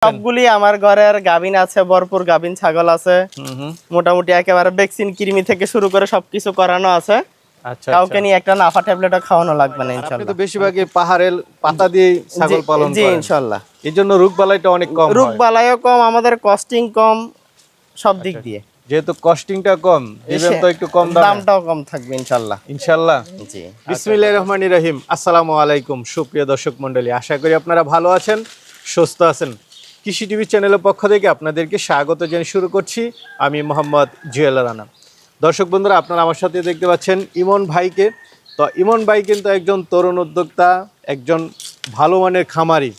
সবগুলি আমার ঘরের গাভিন আছে, ভরপুর গাভিন ছাগল আছে। মোটামুটি একেবারে ভ্যাকসিন কৃমি থেকে শুরু করে সবকিছু করানো আছে। কাউকে নিয়ে একটা নাফা ট্যাবলেটও খাওয়ানো লাগবে না ইনশাআল্লাহ। আপনি তো বেশিরভাগই পাহাড়ের পাতা দিয়ে ছাগল পালন করেন। জি ইনশাআল্লাহ। এজন্য রোগবালাইটা অনেক কম হয়। রোগবালাইও কম, আমাদের কস্টিং কম, সব দিক দিয়ে। যেহেতু কস্টিংটা কম, দিবেন তো একটু কম দামে। দামটাও কম থাকবে ইনশাআল্লাহ। ইনশাআল্লাহ। জি। বিসমিল্লাহির রহমানির রহিম। আসসালামু আলাইকুম সুপ্রিয় দর্শক মণ্ডলী, আশা করি আপনারা ভালো আছেন, সুস্থ আছেন। কৃষি টিভি চ্যানেলের পক্ষ থেকে আপনাদেরকে স্বাগত জানিয়ে শুরু করছি আমি মোহাম্মদ জুয়েল রানা। দর্শক বন্ধুরা, আপনারা আমার সাথে দেখতে পাচ্ছেন ইমন ভাইকে। তো ইমন ভাই কিন্তু একজন তরুণ উদ্যোক্তা, একজন ভালো মানের খামারি।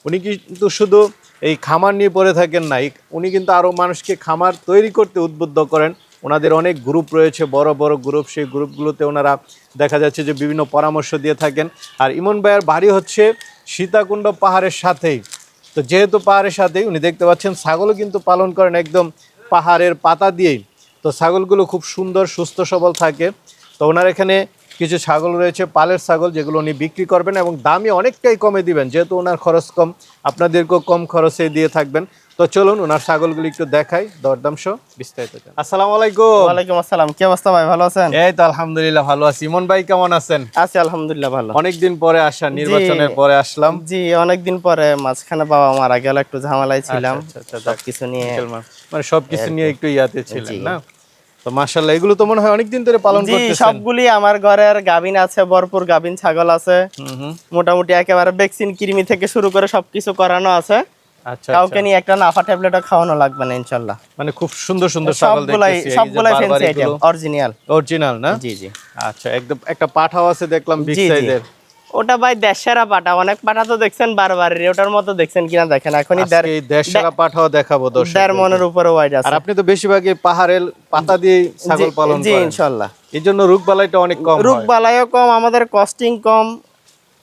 উনি কিন্তু শুধু এই খামার নিয়ে পড়ে থাকেন না, উনি কিন্তু আরও মানুষকে খামার তৈরি করতে উদ্বুদ্ধ করেন। ওনাদের অনেক গ্রুপ রয়েছে, বড় বড় গ্রুপ। সেই গ্রুপগুলোতে ওনারা দেখা যাচ্ছে যে বিভিন্ন পরামর্শ দিয়ে থাকেন। আর ইমন ভাইয়ের বাড়ি হচ্ছে সীতাকুণ্ড পাহাড়ের সাথেই। তো যেহেতু পাহাড়ের সাথেই উনি দেখতে পাচ্ছেন ছাগলও কিন্তু পালন করেন একদম পাহাড়ের পাতা দিয়েই। তো ছাগলগুলো খুব সুন্দর সুস্থ সবল থাকে। তো ওনার এখানে কিছু ছাগল রয়েছে, পালের ছাগল, যেগুলো উনি বিক্রি করবেন এবং দামই অনেকটাই কমে দিবেন, যেহেতু ওনার খরচ কম, আপনাদেরকেও কম খরচে দিয়ে থাকবেন। তো চলুন ওনার ছাগলগুলো একটু দেখাই, দরদাম সহ বিস্তারিত। আসসালামু আলাইকুম। ওয়ালাইকুম আসসালাম। কি অবস্থা ভাই, ভালো আছেন? এই তো আলহামদুলিল্লাহ ভালো আছি। ইমন ভাই কেমন আছেন? আছি আলহামদুলিল্লাহ ভালো। অনেকদিন পরে আসা, নির্বাচনের পরে আসলাম। জি অনেকদিন পরে, মাঝখানে বাবা মারা গেল, একটু ঝামেলায় ছিলাম। সবকিছু নিয়ে মানে সবকিছু নিয়ে একটু ইয়াতে ছিলেন না? তো মাশাআল্লাহ, এগুলো তো মনে হয় অনেকদিন ধরে পালন করতেছেন। জি সবগুলি আমার ঘরের গাভিন আছে, ভরপুর গাভিন ছাগল আছে। মোটামুটি একেবারে ভ্যাকসিন কৃমি থেকে শুরু করে সবকিছু করানো আছে। কাউকে নিয়ে একটা নাফা ট্যাবলেটও খাওয়ানো লাগবে না ইনশাআল্লাহ। মানে খুব সুন্দর সুন্দর ছাগল দেখতেছি। সবগুলাই ফ্যান্সি আইটেম, অরিজিনাল না? জি জি। আচ্ছা, একদম একটা পাঠাও আছে দেখলাম বিগ সাইজের। ওটা ভাই দেশসেরা পাঠা। অনেক পাঠা তো দেখছেন বারবার, ওটার মতো দেখছেন কিনা দেখেন। এখনই দেশসেরা পাঠাও দেখাবো দর্শক। 1.5 মনের উপরে ওয়াইড আছে। আর আপনি তো বেশিরভাগই পাহাড়ের পাতা দিয়ে ছাগল পালন করেন। জি ইনশাআল্লাহ। এজন্য রোগবালাইটা অনেক কম হয়। রোগবালাইও কম, আমাদের কস্টিং কম,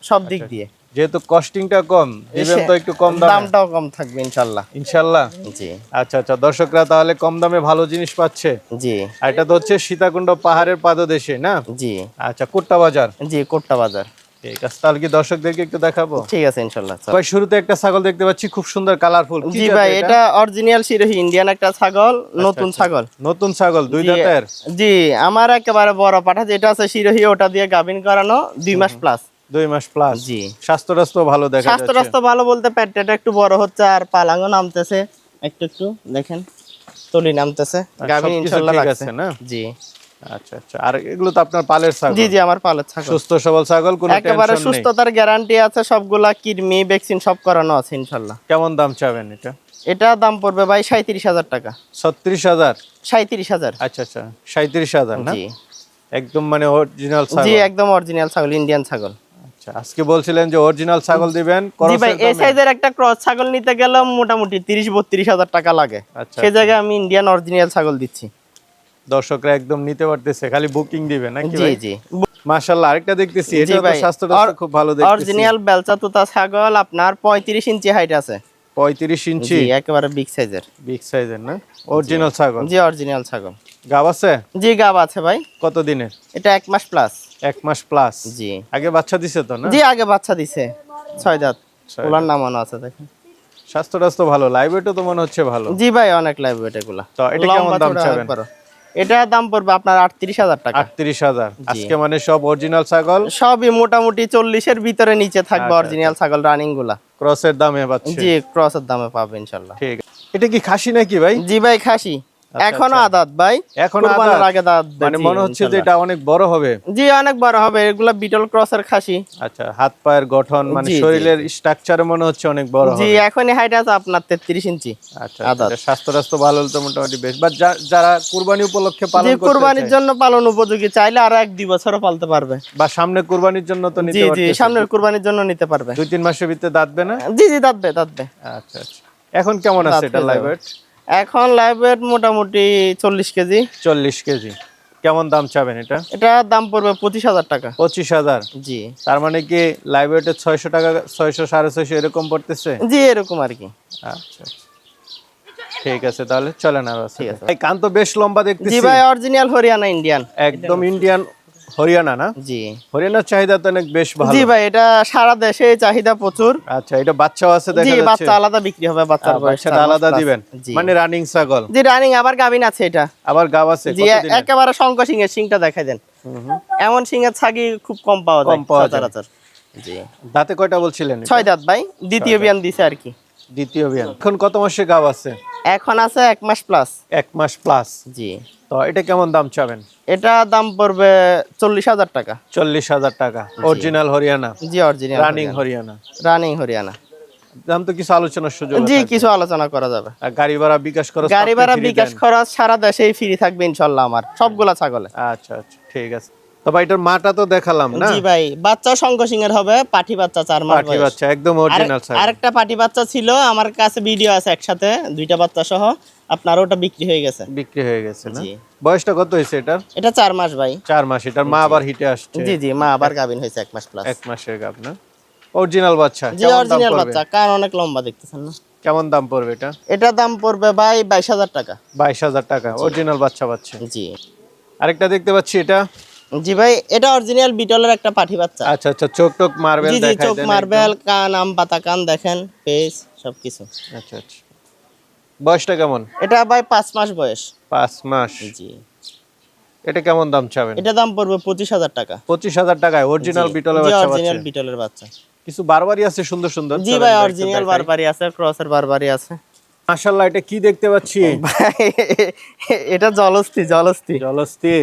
সব দিক দিয়ে। যেহেতু কস্টিংটা কম, দিবেন তো একটু কম দামে। দামটাও কম থাকবে ইনশাআল্লাহ। ইনশাআল্লাহ। জি। আচ্ছা আচ্ছা, দর্শকরা তাহলে কম দামে ভালো জিনিস পাচ্ছে। জি। আর এটা তো হচ্ছে সীতাকুণ্ড পাহাড়ের পাদদেশে না? জি। আচ্ছা, কোট্টা বাজার। জি কোট্টা বাজার। ঠিক আছে, তাহলে কি দর্শকদেরকে একটু দেখাবো? ঠিক আছে ইনশাআল্লাহ। ভাই শুরুতে একটা ছাগল দেখতে পাচ্ছি, খুব সুন্দর কালারফুল। জি ভাই, এটা অরিজিনাল শিরোহী ইন্ডিয়ান একটা ছাগল, নতুন ছাগল। নতুন ছাগল, দুই দাঁতের? জি, আমার একেবারে বড় পাঠা যেটা আছে শিরোহী, ওটা দিয়ে গাভিন করানো 2 মাস প্লাস। 2 মাস প্লাস। জি। স্বাস্থ্য ভালো দেখা যাচ্ছে। স্বাস্থ্য ভালো বলতে পেটটা একটু বড় হচ্ছে, আর পালাঙ্গও নামতেছে একটু একটু, দেখেন তলি নামতেছে। গাভিন ইনশাআল্লাহ লাগছে না? জি। আচ্ছা আচ্ছা। আর এগুলো তো আপনার পালের ছাগল? জি জি, আমার পালের ছাগল। সুস্থ সবল ছাগল, কোনো টেনশন নেই। একেবারে সুস্থতার গ্যারান্টি আছে, সবগুলা কৃমি ভ্যাকসিন সব করানো আছে ইনশাআল্লাহ। কেমন দাম চাবেন এটা? এটা দাম পড়বে ভাই 37,000 টাকা। 36,000? 37,000। আচ্ছা আচ্ছা, 37,000 না? জি। একদম মানে অরিজিনাল ছাগল? জি একদম অরিজিনাল ছাগল, ইন্ডিয়ান ছাগল। আচ্ছা, আজকে বলছিলেন যে অরিজিনাল ছাগল দিবেন। জি ভাই, এই সাইজের একটা ক্রস ছাগল নিতে গেলে মোটামুটি 30-32,000 টাকা লাগে। সেই জায়গায় আমি ইন্ডিয়ান অরিজিনাল ছাগল দিচ্ছি। দর্শকরা একদম নিতে পারতেছে, খালি বুকিং দিবেন নাকি জি ভাই? জি। মাশাআল্লাহ, আরেকটা দেখতেছি, এটা তো স্বাস্থ্যটা খুব ভালো দেখতেছি। অরিজিনাল বেলচা তোতা ছাগল, আপনার 35 ইঞ্চি হাইট আছে। 35 ইঞ্চি? জি একেবারে বিগ সাইজের। বিগ সাইজের না? অরিজিনাল ছাগল? জি অরিজিনাল ছাগল। গাব আছে? জি গাব আছে ভাই। কত দিনের? এটা 1 মাস প্লাস। 1 মাস প্লাস? জি। আগে বাচ্চা দিছে তো না? জি আগে বাচ্চা দিছে, 6 দাঁত। ওলার নামানো আছে দেখেন। স্বাস্থ্যটা ভালো, লাইভ ওয়েটও তো মনে হচ্ছে ভালো। জি ভাই অনেক লাইভ ওয়েট এগুলা। তো এটা কেমন দাম চাবেন? এটা দাম পড়বে আপনার 38,000 টাকা। 38,000? আজকে মানে সব অরিজিনাল ছাগল? সবই মোটামুটি 40 এর ভিতরে নিচে থাকবে অরিজিনাল ছাগল, রানিং গুলা। ক্রসের দামে পাচ্ছেন? জি ক্রসের দামে পাবে ইনশাআল্লাহ। ঠিক আছে। এটা কি খাসি নাকি ভাই? জি ভাই খাসি। এখনো আদাত ভাই, কুরবানির আগে দাঁত। মানে মনে হচ্ছে যে এটা অনেক বড় হবে। জি অনেক বড় হবে, এগুলা বিটল ক্রসের খাসি। আচ্ছা, হাত পায়ের গঠন মানে শরীরের স্ট্রাকচারে মনে হচ্ছে অনেক বড় হবে। জি এখনই হাইট আছে আপনার 33 ইঞ্চি। আচ্ছা, স্বাস্থ্য ভালো হলে তো মোটামুটি বেশ। বা যারা কুরবানি উপলক্ষে পালন করতে চায়, কুরবানির জন্য পালন উপযোগী, চাইলে আরো 1-2 বছরও পালতে পারবে। বা সামনে কুরবানির জন্য তো নিতে পারবে। জি সামনের কুরবানির জন্য নিতে পারবে। 2-3 মাসের ভিতরে দাঁতবে না? জি জি দাঁতবে। আচ্ছা আচ্ছা। এখন কেমন আছে এটা লাইভ ওয়েট? এখন লাইভ ওয়েট মোটামুটি 40 কেজি। 40 কেজি। কেমন দাম চাবেন এটা? এটা দাম পড়বে 25,000 টাকা। 25,000? জি। তার মানে কি লাইভ ওয়েটে 600 টাকা, 600 650 এরকম পড়তেছে? জি এরকম আর কি। আচ্ছা ঠিক আছে, তাহলে চলেন আর। ঠিক আছে। এই কান তো বেশ লম্বা দেখতেছি। জি ভাই অরিজিনাল হরিয়ানা ইন্ডিয়ান। একদম ইন্ডিয়ান হরিয়ানা না? জি হরিয়ানার চাহিদা তো অনেক বেশ ভালো। জি ভাই, এটা সারা দেশে চাহিদা প্রচুর। আচ্ছা, এটা বাচ্চাও আছে দেখা জি, যাচ্ছে। বাচ্চা আলাদা বিক্রি হবে, বাচ্চার বয়স বাচ্চাটা 4 মাস আলাদা plus। দিবেন, জি মানে রানিং ছাগল। জি, রানিং আবার গাবিন আছে এটা। আবার গাব আছে জি, কতদিনের? একেবারে শঙ্খ সিংহের সিংটা দেখাই দেন। এমন সিংহের ছাগি খুব কম পাওয়া যায় কম পাওয়া যায়। সচরাচর। জি, দাঁতে কয়টা বলছিলেন? 6 দাঁত ভাই, দ্বিতীয় বিয়ান দিছে আর কি। দ্বিতীয় বিয়ান। এখন কত মাসে গাব আছে? এখন আছে 1 মাস প্লাস। 1 মাস প্লাস। জি, তো এটা কেমন দাম চাবেন? এটা দাম পড়বে 40,000 টাকা। 40,000 টাকা। অরিজিনাল হরিয়ানা, জি, original running Haryana. Running Haryana. দাম তো কিছু আলোচনার সুযোগ জি, আছে। কিছু আলোচনা করা যাবে। আর গাড়ি ভাড়া বিকাশ খরচ? গাড়ি ভাড়া বিকাশ খরচ সারা দেশেই ফ্রি থাকবে ইনশাআল্লাহ আমার সবগুলা ছাগলে। আচ্ছা আচ্ছা, ঠিক আছে। তো ভাই এটার মাটা তো দেখালাম না? জি ভাই, বাচ্চা শঙ্খ সিংহের হবে, পাঠি বাচ্চা 4 মাস পাঠি বয়স। বাচ্চা একদম অরিজিনাল ছাগল। আরেকটা পাটি বাচ্চা ছিল আমার কাছে, ভিডিও আছে একসাথে, দুইটা বাচ্চা সহ। আপনার ওটা বিক্রি হয়ে গেছে। বিক্রি হয়ে গেছে না? জি। বয়সটা কত হয়েছে এটার? এটা 4 মাস ভাই। 4 মাস। এটার মা আবার হিটে আসছে? জি জি, মা আবার গাবিন হয়েছে 1 মাস প্লাস। 1 মাসের গাব না? অরিজিনাল বাচ্চা। জি, অরিজিনাল বাচ্চা, কান অনেক লম্বা দেখতেছেন না? কেমন দাম পড়বে এটা? এটা দাম পড়বে ভাই 22,000 টাকা। 22,000 টাকা অরিজিনাল বাচ্চা পাচ্ছে। জি আরেকটা দেখতে পাচ্ছি এটা। জি ভাই, এটা অরিজিনাল বিটলের একটা পাঠি বাচ্চা। আচ্ছা আচ্ছা, চোখ টোক মার্বেল জি জি, দেখাই চোখ দেন মার্বেল, কান আম পাতা কান দেখেন, ফেস সবকিছু। একদম। আচ্ছা আচ্ছা, বয়সটা কেমন? এটা ভাই 5 মাস বয়স। 5 মাস। জি, এটা কেমন দাম চাবেন? এটা দাম পড়বে 25,000 টাকা। 25,000 টাকায় অরিজিনাল বিটলের বাচ্চা পাচ্ছে। অরিজিনাল বিটলের বাচ্চা। কিছু বারবারি আছে সুন্দর সুন্দর। জি ভাই, অরিজিনাল বারবারি আছে, ক্রসের বারবারি আছে। মাশাআল্লাহ, এটা কি দেখতে পাচ্ছি? ভাই, এটা জলস্থি। জলস্থি,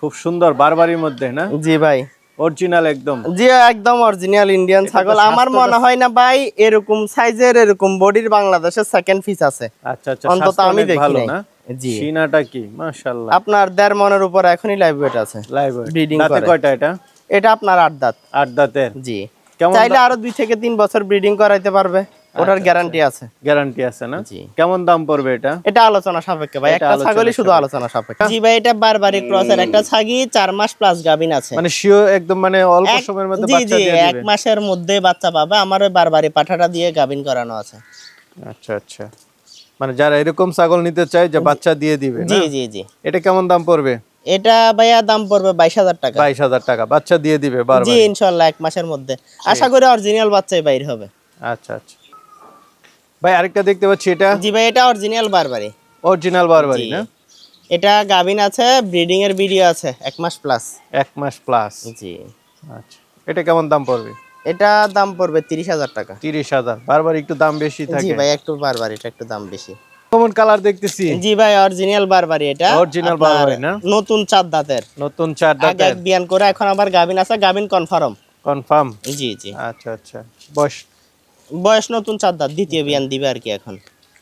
খুব সুন্দর বারবারির মধ্যে না? জি ভাই, অরিজিনাল একদম। জি একদম অরিজিনাল ইন্ডিয়ান এটা তো ছাগল। আমার স্বাস্থ্যটা- মনে হয় না ভাই এরকম সাইজের এরকম বডির বাংলাদেশের সেকেন্ড পিস আছে। আচ্ছা আচ্ছা, অন্তত স্বাস্থ্য আমি অনেক দেখি ভালো নাই। না? জি, সিনাটা কি মাশাআল্লাহ। আপনার 1.5 মনের উপর এখনই লাইভ ওয়েট আছে। লাইভ ব্রিডিং দাঁতে করে। কয়টা এটা? এটা আপনার 8 দাঁত। 8 দাঁতের। জি, কেমন চাইলে আরো 2 থেকে 3 বছর ব্রিডিং করাইতে পারবে, ওটার গ্যারান্টি আছে। গ্যারান্টি আছে না? জি। কেমন দাম পড়বে এটা? এটা আলোচনা সাপেক্ষে ভাই, এটা একটা আলোচনা ছাগলই শুধু সাপেক্ষে। আলোচনা সাপেক্ষে। জি ভাই, এটা বারবারি ক্রসের একটা ছাগি, 4 মাস প্লাস গাবিন আছে। মানে শিওর একদম, মানে অল্প সময়ের মধ্যে জি বাচ্চা জি, দিয়ে 1 দিবে? মাসের মধ্যে বাচ্চা পাবে। আমার ওই বারবারি পাঠাটা দিয়ে গাবিন করানো আছে। আচ্ছা আচ্ছা, মানে যারা এরকম ছাগল নিতে চায় যে বাচ্চা দিয়ে দিবে না? জি জি জি, এটা কেমন দাম পড়বে? এটা ভাইয়া দাম পড়বে 22,000 টাকা। 22,000 টাকা বাচ্চা দিয়ে দিবে বারবার? জি ইনশাআল্লাহ 1 মাসের মধ্যে আশা করি অরিজিনাল বাচ্চাই বাইর হবে। আচ্ছা আচ্ছা ভাই, আরেকটা দেখতে পাচ্ছি এটা। জি ভাই, এটা অরিজিনাল বারবারি। অরিজিনাল বারবারি জি, না? এটা গাবিন আছে, ব্রিডিং এর ভিডিও আছে 1 মাস প্লাস। 1 মাস প্লাস। জি, আচ্ছা, এটা কেমন দাম পড়বে? এটা দাম পড়বে 30,000 টাকা। 30,000। বারবার একটু দাম বেশি জি থাকে। ভাই, একটু বারবারিটা একটু দাম বেশি। কমন কালার দেখতেছি। জি ভাই, অরিজিনাল বারবারি এটা। Original আপনার বারবারি না? নতুন 4 দাঁতের। নতুন 4 আগে দাঁতের। 1 বিয়ান করে, এখন আবার গাবিন আছে, গাবিন কনফার্ম। কনফার্ম। জি জি, আচ্ছা আচ্ছা, বয়স বয়স নতুন 4 দাঁত, দ্বিতীয় বিয়ান দিবে আর কি এখন।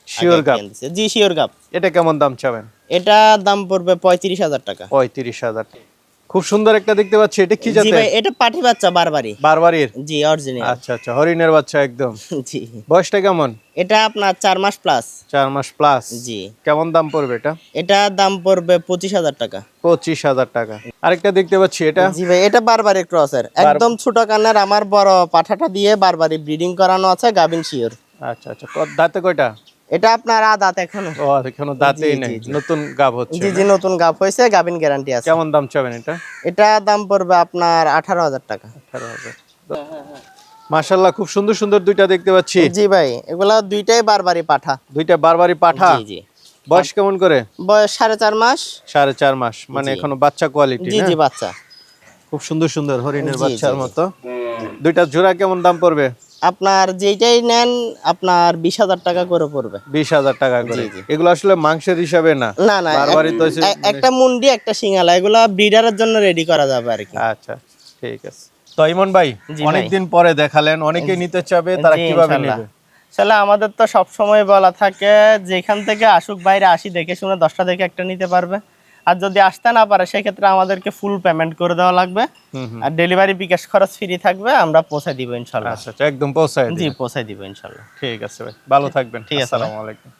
শিওর আগে গাপ? বিয়ান দিছে। জি শিওর গাপ। এটা কেমন দাম চাবেন? এটা দাম পড়বে 35,000 টাকা। 35,000। খুব সুন্দর একটা দেখতে পাচ্ছি, এটা কি জি জাতের? ভাই, এটা পাঠি বাচ্চা বারবারি। বারবারির? জি, অরিজিনাল। আচ্ছা আচ্ছা, হরিণের বাচ্চা একদম। জি, বয়সটা কেমন? এটা আপনার 4 মাস প্লাস। 4 মাস প্লাস। জি, কেমন দাম পড়বে এটা? এটা দাম পড়বে 25,000 টাকা। 25,000 টাকা। আরেকটা দেখতে পাচ্ছি এটা। জি ভাই, এটা বারবারি ক্রসের, একদম ছোট কানের, আমার বড় পাঠাটা দিয়ে বারবারি ব্রিডিং করানো আছে, গাবিন শিওর। আচ্ছা আচ্ছা, দাঁতে কয়টা? এটা আপনার দাঁত এখনো। ও, এখনো দাঁতেই জি, নেই, জি, জি। নতুন গাব হচ্ছে জি না? জি, নতুন গাব হয়েছে, গাবিন গ্যারান্টি আছে। কেমন দাম চাবেন এটা? এটা দাম পড়বে আপনার 18,000 টাকা। 18,000। মাশাআল্লাহ, খুব সুন্দর সুন্দর দুইটা দেখতে পাচ্ছি। জি ভাই, এগুলা দুইটাই বারবারি পাঠা। দুইটা বারবারি পাঠা। জি জি, বয়স কেমন করে? বয়স 4.5 মাস। 4.5 মাস, মানে জি। এখনো বাচ্চা কোয়ালিটি জি না? জি, বাচ্চা। খুব সুন্দর সুন্দর হরিণের জি, বাচ্চার জি, জি। মতো। দুইটা জোড়া কেমন দাম পড়বে? আপনার যেইটাই নেন আপনার 20,000 টাকা করে পড়বে। 20,000 টাকা করে। জি, জি। এগুলো আসলে মাংসের হিসাবে না? না না, বারবারই তো হচ্ছে একটা মুন্ডি একটা সিঙ্গালা, এগুলা ব্রিডারের জন্য রেডি করা যাবে আর কি। আচ্ছা, ঠিক আছে। তো ইমন ভাই, জি ভাই। অনেকদিন পরে দেখালেন, অনেকে নিতে চাবে, তারা জি, কিভাবে ইনশাল্লাহ। নেবে? আসলে আমাদের তো সব সময় বলা থাকে যেখান থেকে আসুক বাইরে, আসি দেখে শুনে 10টা দেখে একটা নিতে পারবে। আর যদি আসতে না পারে সেক্ষেত্রে আমাদেরকে ফুল পেমেন্ট করে দেওয়া লাগবে। আর ডেলিভারি বিকাশ খরচ ফ্রি থাকবে, আমরা পৌঁছে দিব ইনশাল্লাহ। আচ্ছা আচ্ছা, একদম পৌঁছায় জি, দিবেন। পৌঁছে দিব ইনশাল্লাহ। ঠিক আছে ভাই, ভালো থাকবেন। ঠিক আছে ভাই। আসসালামু আলাইকুম।